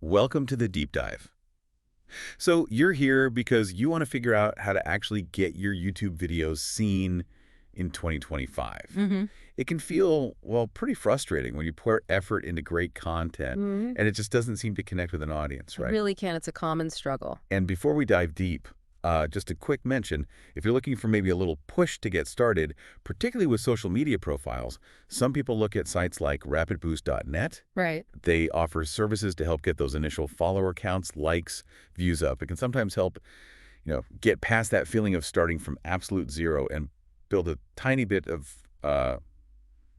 welcome to the deep dive. So you're here because you want to figure out how to actually get your YouTube videos seen in 2025. It can feel, well, pretty frustrating when you pour effort into great content and it just doesn't seem to connect with an audience, It right? really can. It's a common struggle. And before we dive deep, just a quick mention, if you're looking for maybe a little push to get started, particularly with social media profiles, some people look at sites like rapidboost.net. Right. They offer services to help get those initial follower counts, likes, views up. It can sometimes help, get past that feeling of starting from absolute zero and build a tiny bit of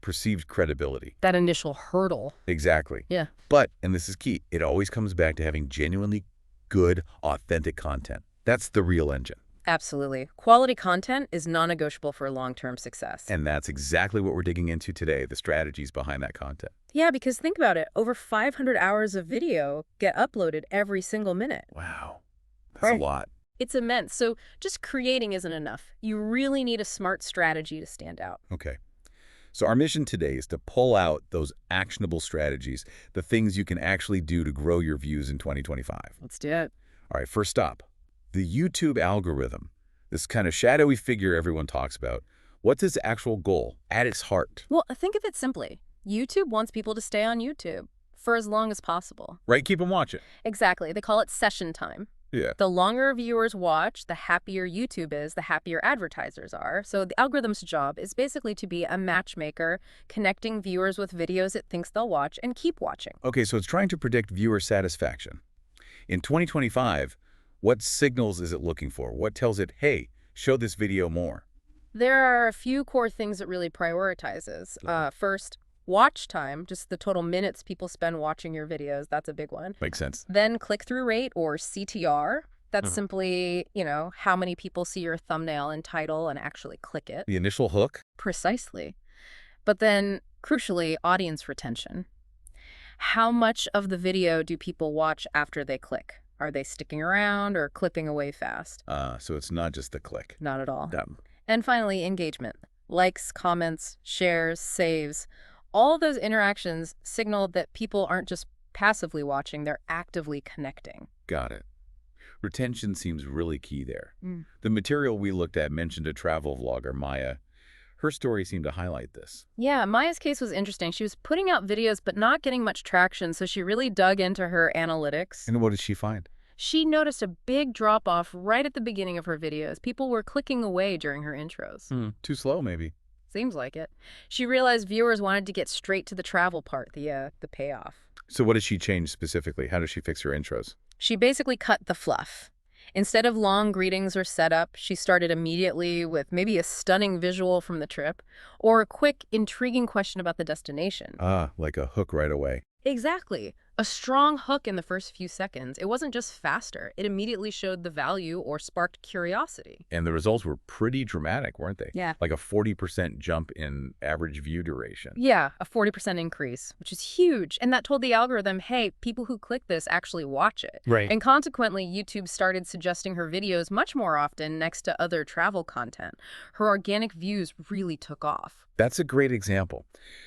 perceived credibility. That initial hurdle. Exactly. Yeah. But, and this is key, it always comes back to having genuinely good, authentic content. That's the real engine. Absolutely. Quality content is non-negotiable for long-term success. And that's exactly what we're digging into today, the strategies behind that content. Yeah, because think about it. Over 500 hours of video get uploaded every single minute. Wow. That's a lot. It's immense. So just creating isn't enough. You really need a smart strategy to stand out. Okay. So our mission today is to pull out those actionable strategies, the things you can actually do to grow your views in 2025. Let's do it. All right, first stop. The YouTube algorithm, this kind of shadowy figure everyone talks about. What's its actual goal at its heart? Well, think of it simply. YouTube wants people to stay on YouTube for as long as possible. Right, keep them watching. Exactly. They call it session time. Yeah. The longer viewers watch, the happier YouTube is, the happier advertisers are. So the algorithm's job is basically to be a matchmaker, connecting viewers with videos it thinks they'll watch and keep watching. Okay, so it's trying to predict viewer satisfaction. In 2025, what signals is it looking for? What tells it, hey, show this video more? There are a few core things it really prioritizes. First, watch time, just the total minutes people spend watching your videos. That's a big one. Makes sense. Then click-through rate, or CTR. That's simply, how many people see your thumbnail and title and actually click it. The initial hook? Precisely. But then, crucially, audience retention. How much of the video do people watch after they click? Are they sticking around or clipping away fast? So it's not just the click. Not at all. Dumb. And finally, engagement. Likes, comments, shares, saves. All those interactions signal that people aren't just passively watching, they're actively connecting. Got it. Retention seems really key there. The material we looked at mentioned a travel vlogger, Maya. Her story seemed to highlight this. Yeah, Maya's case was interesting. She was putting out videos but not getting much traction, so she really dug into her analytics. And what did she find? She noticed a big drop-off right at the beginning of her videos. People were clicking away during her intros. Too slow, maybe. Seems like it. She realized viewers wanted to get straight to the travel part, the payoff. So what did she change specifically? How does she fix her intros? She basically cut the fluff. Instead of long greetings or setup, she started immediately with maybe a stunning visual from the trip or a quick, intriguing question about the destination. Like a hook right away. Exactly. A strong hook in the first few seconds. It wasn't just faster. It immediately showed the value or sparked curiosity. And the results were pretty dramatic, weren't they? Yeah. Like a 40% jump in average view duration. Yeah, a 40% increase, which is huge. And that told the algorithm, hey, people who click this actually watch it. Right. And consequently, YouTube started suggesting her videos much more often next to other travel content. Her organic views really took off. That's a great example.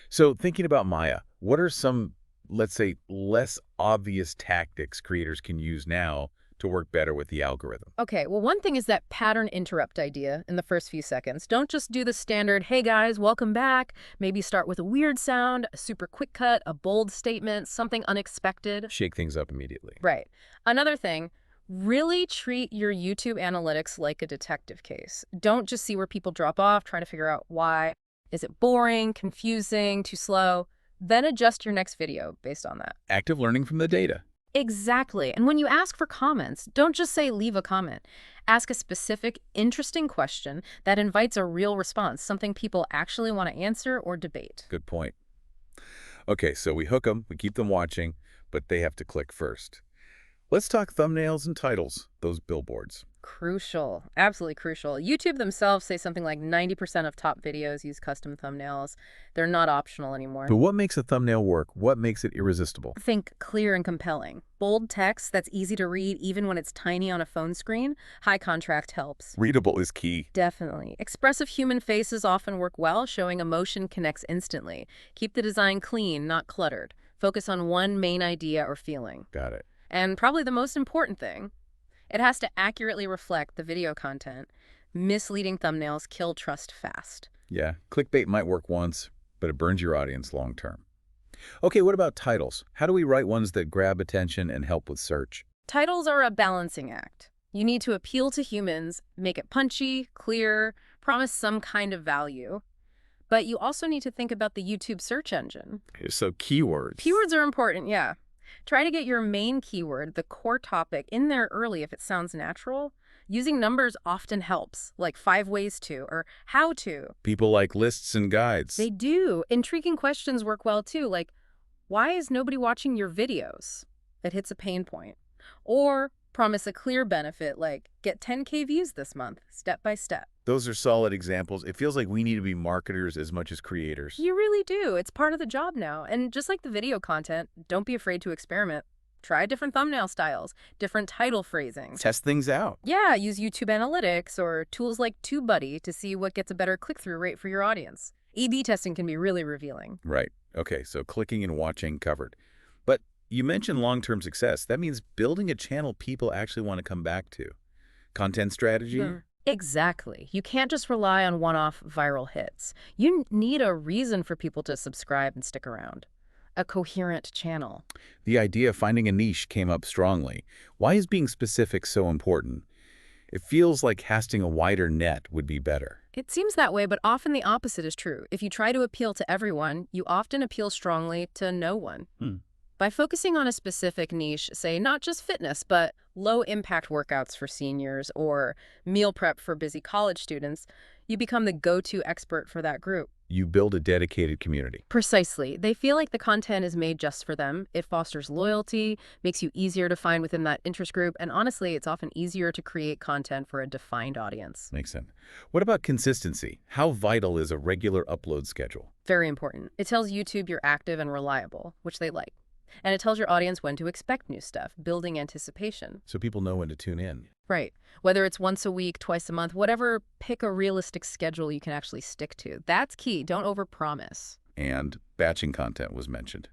So thinking about Maya, what are some, let's say, less obvious tactics creators can use now to work better with the algorithm? Okay, well, one thing is that pattern interrupt idea in the first few seconds. Don't just do the standard, hey guys, welcome back. Maybe start with a weird sound, a super quick cut, a bold statement, something unexpected. Shake things up immediately. Right. Another thing, really treat your YouTube analytics like a detective case. Don't just see where people drop off, try to figure out why. Is it boring, confusing, too slow? Then adjust your next video based on that. Active learning from the data. Exactly. And when you ask for comments, don't just say leave a comment. Ask a specific, interesting question that invites a real response, something people actually want to answer or debate. Good point. Okay, so we hook them, we keep them watching, but they have to click first. Let's talk thumbnails and titles, those billboards. Crucial. Absolutely crucial. YouTube themselves say something like 90% of top videos use custom thumbnails. They're not optional anymore. But what makes a thumbnail work? What makes it irresistible? Think clear and compelling. Bold text that's easy to read even when it's tiny on a phone screen. High contrast helps. Readable is key. Definitely. Expressive human faces often work well. Showing emotion connects instantly. Keep the design clean, not cluttered. Focus on one main idea or feeling. Got it. And probably the most important thing, it has to accurately reflect the video content. Misleading thumbnails kill trust fast. Yeah, clickbait might work once, but it burns your audience long term. Okay, what about titles? How do we write ones that grab attention and help with search? Titles are a balancing act. You need to appeal to humans, make it punchy, clear, promise some kind of value. But you also need to think about the YouTube search engine. So keywords. Keywords are important, yeah. Try to get your main keyword, the core topic, in there early if it sounds natural. Using numbers often helps, like 5 ways to or how to. People like lists and guides. They do. Intriguing questions work well too, like, why is nobody watching your videos? It hits a pain point. Or promise a clear benefit, like, get 10K views this month, step by step. Those are solid examples. It feels like we need to be marketers as much as creators. You really do. It's part of the job now. And just like the video content, don't be afraid to experiment. Try different thumbnail styles, different title phrasings. Test things out. Yeah, use YouTube Analytics or tools like TubeBuddy to see what gets a better click-through rate for your audience. A/B testing can be really revealing. Right. Okay, so clicking and watching covered. But you mentioned long-term success. That means building a channel people actually want to come back to. Content strategy? Exactly. You can't just rely on one-off viral hits. You need a reason for people to subscribe and stick around. A coherent channel. The idea of finding a niche came up strongly. Why is being specific so important? It feels like casting a wider net would be better. It seems that way, but often the opposite is true. If you try to appeal to everyone, you often appeal strongly to no one. By focusing on a specific niche, say not just fitness, but low-impact workouts for seniors or meal prep for busy college students, you become the go-to expert for that group. You build a dedicated community. Precisely. They feel like the content is made just for them. It fosters loyalty, makes you easier to find within that interest group, and honestly, it's often easier to create content for a defined audience. Makes sense. What about consistency? How vital is a regular upload schedule? Very important. It tells YouTube you're active and reliable, which they like. And it tells your audience when to expect new stuff, building anticipation. So people know when to tune in. Right. Whether it's once a week, twice a month, whatever, pick a realistic schedule you can actually stick to. That's key. Don't overpromise. And batching content was mentioned.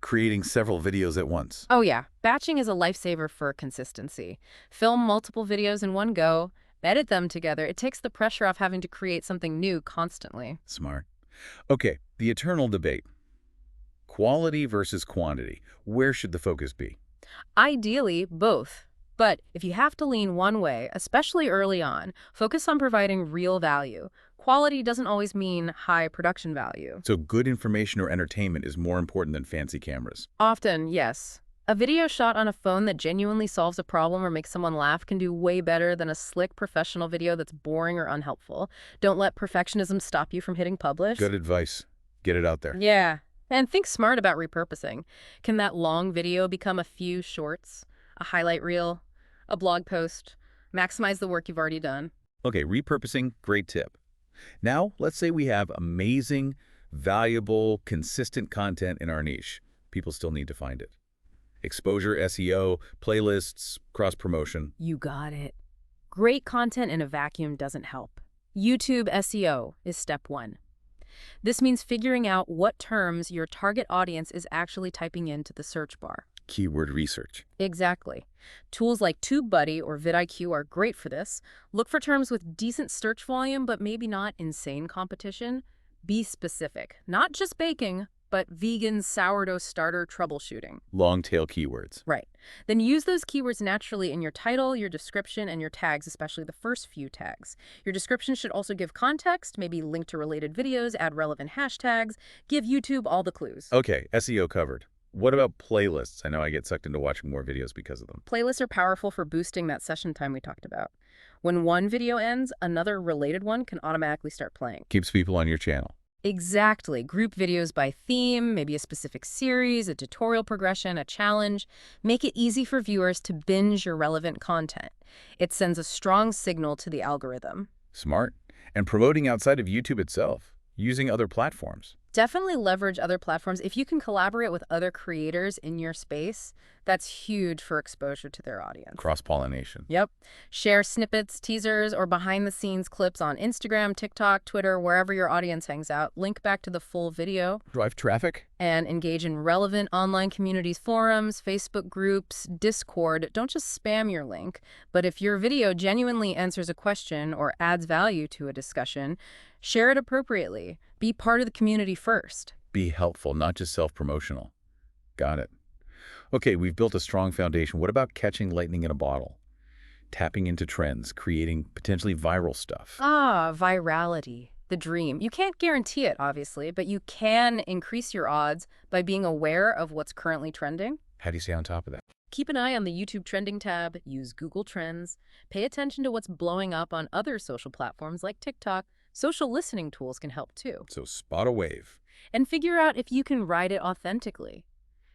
Creating several videos at once. Oh yeah. Batching is a lifesaver for consistency. Film multiple videos in one go, edit them together. It takes the pressure off having to create something new constantly. Smart. Okay, the eternal debate. Quality versus quantity. Where should the focus be? Ideally, both. But if you have to lean one way, especially early on, focus on providing real value. Quality doesn't always mean high production value. So good information or entertainment is more important than fancy cameras. Often, yes. A video shot on a phone that genuinely solves a problem or makes someone laugh can do way better than a slick professional video that's boring or unhelpful. Don't let perfectionism stop you from hitting publish. Good advice. Get it out there. Yeah. And think smart about repurposing. Can that long video become a few shorts, a highlight reel, a blog post? Maximize the work you've already done. Okay, repurposing, great tip. Now, let's say we have amazing, valuable, consistent content in our niche. People still need to find it. Exposure, SEO, playlists, cross-promotion. You got it. Great content in a vacuum doesn't help. YouTube SEO is step 1. This means figuring out what terms your target audience is actually typing into the search bar. Keyword research. Exactly. Tools like TubeBuddy or vidIQ are great for this. Look for terms with decent search volume, but maybe not insane competition. Be specific. Not just baking, but vegan sourdough starter troubleshooting. Long-tail keywords. Right. Then use those keywords naturally in your title, your description, and your tags, especially the first few tags. Your description should also give context, maybe link to related videos, add relevant hashtags, give YouTube all the clues. Okay, SEO covered. What about playlists? I know I get sucked into watching more videos because of them. Playlists are powerful for boosting that session time we talked about. When one video ends, another related one can automatically start playing. Keeps people on your channel. Exactly. Group videos by theme, maybe a specific series, a tutorial progression, a challenge. Make it easy for viewers to binge your relevant content. It sends a strong signal to the algorithm. Smart. And promoting outside of YouTube itself, using other platforms. Definitely leverage other platforms. If you can collaborate with other creators in your space, that's huge for exposure to their audience. Cross-pollination. Yep. Share snippets, teasers, or behind-the-scenes clips on Instagram, TikTok, Twitter, wherever your audience hangs out. Link back to the full video. Drive traffic? And engage in relevant online communities, forums, Facebook groups, Discord. Don't just spam your link, but if your video genuinely answers a question or adds value to a discussion, share it appropriately. Be part of the community first. Be helpful, not just self-promotional. Got it. Okay, we've built a strong foundation. What about catching lightning in a bottle? Tapping into trends, creating potentially viral stuff. Ah, virality. The dream. You can't guarantee it, obviously, but you can increase your odds by being aware of what's currently trending. How do you stay on top of that? Keep an eye on the YouTube trending tab, use Google Trends, pay attention to what's blowing up on other social platforms like TikTok. Social listening tools can help too. So spot a wave. And figure out if you can write it authentically.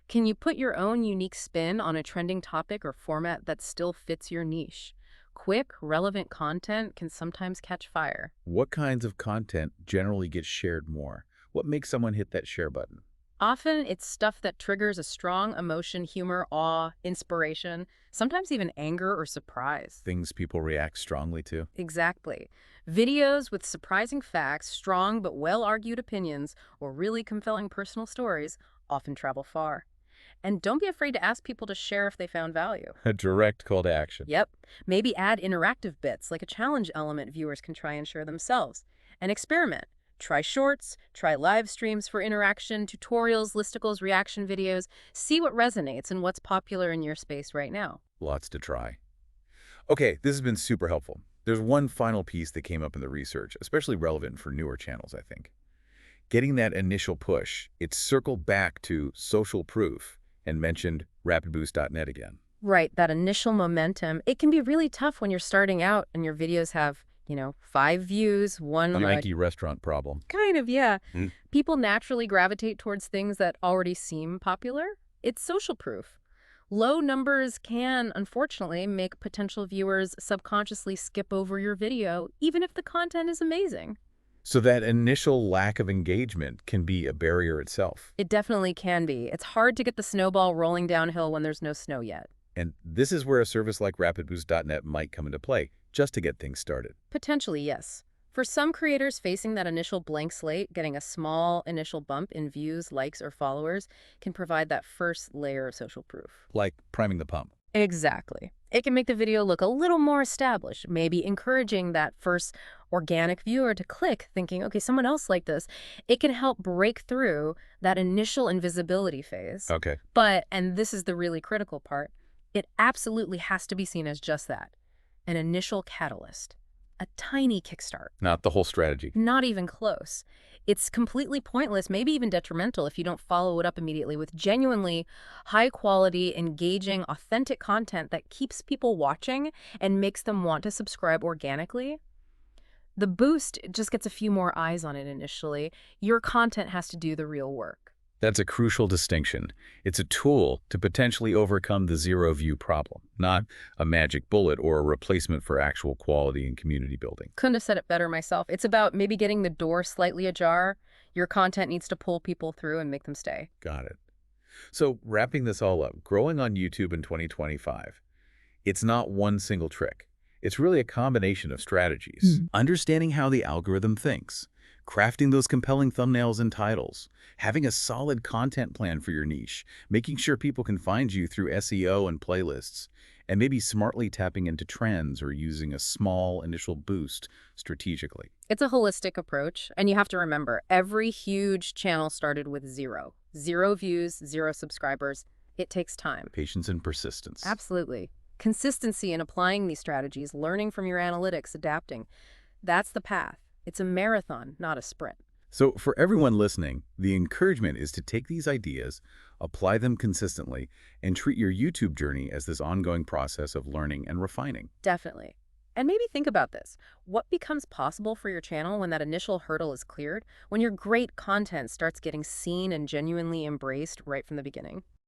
Can you put your own unique spin on a trending topic or format that still fits your niche? Quick, relevant content can sometimes catch fire. What kinds of content generally gets shared more? What makes someone hit that share button? Often, it's stuff that triggers a strong emotion, humor, awe, inspiration, sometimes even anger or surprise. Things people react strongly to? Exactly. Videos with surprising facts, strong but well-argued opinions, or really compelling personal stories often travel far. And don't be afraid to ask people to share if they found value. A direct call to action. Yep. Maybe add interactive bits, like a challenge element viewers can try and share themselves. And experiment. Try shorts, try live streams for interaction, tutorials, listicles, reaction videos. See what resonates and what's popular in your space right now. Lots to try. Okay, this has been super helpful. There's one final piece that came up in the research, especially relevant for newer channels, I think. Getting that initial push, it circled back to social proof and mentioned rapidboost.net again. Right, that initial momentum. It can be really tough when you're starting out and your videos have, 5 views, one The like... Nike restaurant problem. Kind of, yeah. Hmm. People naturally gravitate towards things that already seem popular. It's social proof. Low numbers can, unfortunately, make potential viewers subconsciously skip over your video, even if the content is amazing. So that initial lack of engagement can be a barrier itself. It definitely can be. It's hard to get the snowball rolling downhill when there's no snow yet. And this is where a service like rapidboost.net might come into play, just to get things started. Potentially, yes. For some creators facing that initial blank slate, getting a small initial bump in views, likes, or followers can provide that first layer of social proof. Like priming the pump. Exactly. It can make the video look a little more established, maybe encouraging that first organic viewer to click, thinking, okay, someone else liked this. It can help break through that initial invisibility phase. Okay. But, and this is the really critical part, it absolutely has to be seen as just that, an initial catalyst, a tiny kickstart. Not the whole strategy. Not even close. It's completely pointless, maybe even detrimental if you don't follow it up immediately with genuinely high-quality, engaging, authentic content that keeps people watching and makes them want to subscribe organically. The boost just gets a few more eyes on it initially. Your content has to do the real work. That's a crucial distinction. It's a tool to potentially overcome the zero-view problem, not a magic bullet or a replacement for actual quality and community building. Couldn't have said it better myself. It's about maybe getting the door slightly ajar. Your content needs to pull people through and make them stay. Got it. So wrapping this all up, growing on YouTube in 2025, it's not one single trick. It's really a combination of strategies. Understanding how the algorithm thinks, crafting those compelling thumbnails and titles, having a solid content plan for your niche, making sure people can find you through SEO and playlists, and maybe smartly tapping into trends or using a small initial boost strategically. It's a holistic approach, and you have to remember, every huge channel started with zero. 0 views, 0 subscribers. It takes time. Patience and persistence. Absolutely. Consistency in applying these strategies, learning from your analytics, adapting. That's the path. It's a marathon, not a sprint. So for everyone listening, the encouragement is to take these ideas, apply them consistently, and treat your YouTube journey as this ongoing process of learning and refining. Definitely. And maybe think about this. What becomes possible for your channel when that initial hurdle is cleared? When your great content starts getting seen and genuinely embraced right from the beginning?